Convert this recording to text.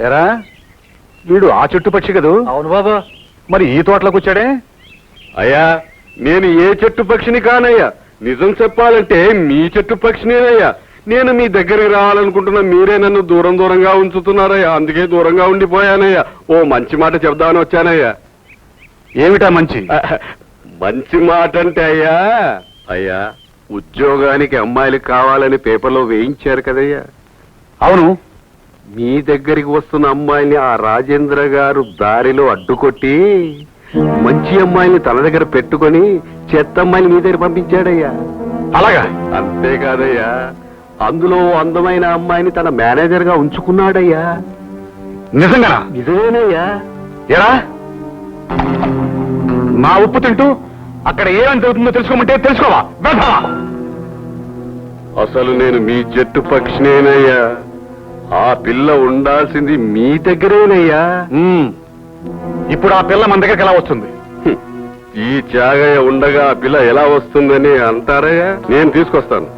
ఎరా వీడు ఆ చెట్టు పక్షి కదూ? అవును బాబా. మరి ఈ తోటలోకి వచ్చాడే? అయ్యా నేను ఏ చెట్టు పక్షిని కానయ్యా, నిజం చెప్పాలంటే మీ చెట్టు పక్షినేనయ్యా. నేను మీ దగ్గరికి రావాలనుకుంటున్నా, మీరే నన్ను దూరం దూరంగా ఉంచుతున్నారయ్యా, అందుకే దూరంగా ఉండిపోయానయ్యా. ఓ మంచి మాట చెప్దామని వచ్చానయ్యా. ఏమిటా మంచి? మంచి మాట అంటే అయ్యా, అయ్యా ఉద్యోగానికి అమ్మాయిలు కావాలని పేపర్లో వేయించారు కదయ్యా. అవును. మీ దగ్గరికి వస్తున్న అమ్మాయిని ఆ రాజేంద్ర గారు దారిలో అడ్డుకొట్టి మంచి అమ్మాయిని తన దగ్గర పెట్టుకొని చెత్త అమ్మాయిని మీ దగ్గర పంపించాడయ్యా. అలాగా? అంతేకాదయ్యా, అందులో అందమైన అమ్మాయిని తన మేనేజర్ గా ఉంచుకున్నాడయ్యా. నిజంగా? నిజమేనయ్యా. ఎరా నా ఉప్పు తింటూ అక్కడ ఏమని జరుగుతుందో తెలుసుకోమంటే తెలుసుకోవా? వెళ్తావా? అసలు నేను మీ జట్టు పక్షినేనయ్యా. ఆ పిల్ల ఉండాల్సింది మీ దగ్గరేనయ్యా. ఇప్పుడు ఆ పిల్ల మన దగ్గరికి ఎలా వస్తుంది? ఈ త్యాగయ్య ఉండగా ఆ పిల్ల ఎలా వస్తుందని అంటారయ్యా. నేను తీసుకొస్తాను.